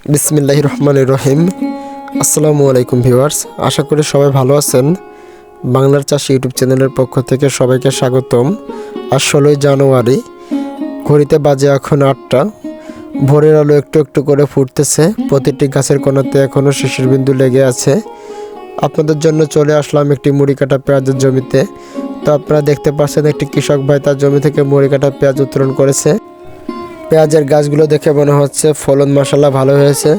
বিসমিল্লাহির রহমানির রহিম। আসসালামু আলাইকুম ভিউয়ার্স, আশা করি সবাই ভালো আছেন। বাংলার চাষি ইউটিউব চ্যানেলের পক্ষ থেকে সবাইকে স্বাগতম। আজ 16ই জানুয়ারি, ঘড়িতে বাজে এখন 8টা। ভোরের আলো একটু একটু করে ফুটতেছে, প্রতিটি গাছের কোণাতে এখনও শিশির বিন্দু লেগে আছে। আপনাদের জন্য চলে আসলাম একটি মুড়ি কাটা পেঁয়াজের জমিতে। তো আপনারা দেখতে পাচ্ছেন একটি কৃষক ভাই তার জমি থেকে মুড়ি কাটা পেঁয়াজ উত্তোলন করেছে। পেঁয়াজের গাছগুলো দেখে মনে হচ্ছে ফলন মাশাআল্লাহ ভালো হয়েছে।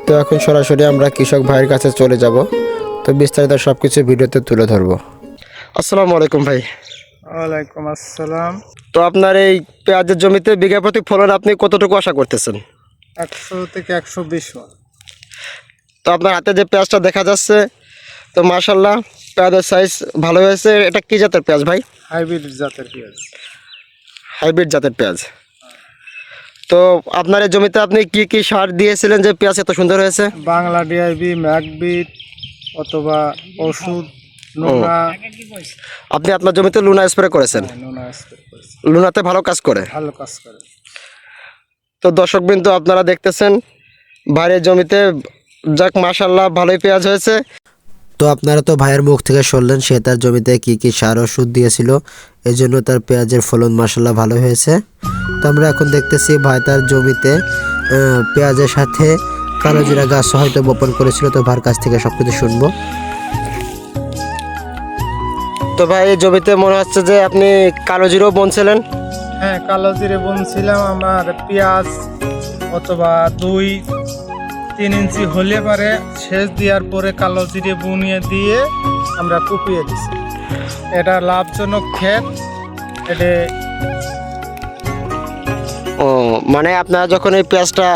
তো এখন সরাসরি আমরা কৃষক ভাইয়ের কাছে চলে যাব। তো বিস্তারিত সব কিছু ভিডিওতে তুলে ধরবো। আসসালামু আলাইকুম ভাই। ওয়ালাইকুম আসসালাম। তো আপনার এই পেঁয়াজের জমিতে বিঘা প্রতি ফলন আপনি কতটুকু আশা করতেছেন? 100 থেকে 120 মণ। তো আপনার হাতে যে পেঁয়াজটা দেখা যাচ্ছে, তো মাশাআল্লাহ পেঁয়াজের সাইজ ভালো হয়েছে। এটা কি জাতের পেঁয়াজ ভাই? হাইব্রিড জাতের পেঁয়াজ। হাইব্রিড জাতের পেঁয়াজ। তো আপনার এই জমিতে আপনি কি কি সার দিয়েছিলেন যে পেঁয়াজ এত সুন্দর হয়েছে? বাংলা ডিআইবি, ম্যাকবিট অথবা ওষুধ নোনা। আপনি আপনার জমিতে লুনা স্প্রে করেছেন? নোনা স্প্রে করেছি, লুনাতে ভালো কাজ করে। ভালো কাজ করে। তো দর্শকবৃন্দ আপনারা দেখতেছেন ভাইয়ের জমিতে যাক মাশাআল্লাহ ভালোই পেঁয়াজ হয়েছে। তো আপনারা তো ভাইয়ের মুখ থেকে শুনলেন সে তার জমিতে কি কি সার ওষুধ দিয়েছিল, এই জন্য তার পেঁয়াজের ফলন মাশাআল্লাহ ভালো হয়েছে। তো আমরা এখন দেখতেছি ভাই তার জমিতে পেঁয়াজের সাথে কালো জিরা গাছ হয়তো বপন করেছিল। তো ভাইয়ের কাছ থেকে সব কিছু শুনবো। তো ভাই এই জমিতে মনে হচ্ছে যে আপনি কালো জিরাও বুনছিলেন? হ্যাঁ, কালো জিরে বুনছিলাম। আমার পেঁয়াজ অথবা 2-3 ইঞ্চি হলে পারে সেচ দেওয়ার পরে কালো জিরে বুনিয়ে দিয়ে আমরা কুপিয়ে দিছি। এটা লাভজনক ক্ষেত। এটা ও মানে আপনারা যখন এই পেঁয়াজটা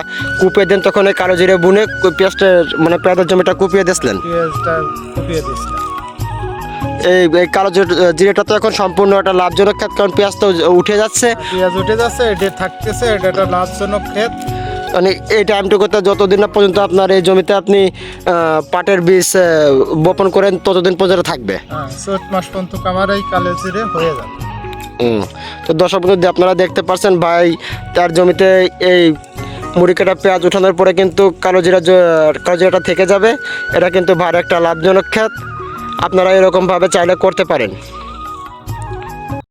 কুপিয়ে দেন তখন এই কালো জিরে বুনে পেঁয়াজটা মানে পেঁয়াজের জমিটা কুপিয়ে দিয়েছিলেন? পেঁয়াজটা কুপিয়ে দিছিলাম। এই কালো জিরেটা তো এখন সম্পূর্ণ একটা লাভজনক ক্ষেত, কারণ পেঁয়াজ তো উঠে যাচ্ছে। পেঁয়াজ উঠে যাচ্ছে, এটা থাকতেছে, এটা একটা লাভজনক ক্ষেত। মানে এই টাইমটুকুতে যতদিন না পর্যন্ত আপনার এই জমিতে আপনি পাটের বীজ বপন করেন ততদিন পর্যন্ত থাকবে। হ্যাঁ, চৈত মাস পর্যন্ত আমার এই কালো জিরে হয়ে যাবে। তো দর্শক বন্ধু আপনারা দেখতে পাচ্ছেন ভাই তার জমিতে এই মুড়ি কাটা পেঁয়াজ উঠানোর পরে কিন্তু কালো জিরাটা থেকে যাবে। এটা কিন্তু ভালো একটা লাভজনক ক্ষেত, আপনারা এরকমভাবে চাইলে করতে পারেন।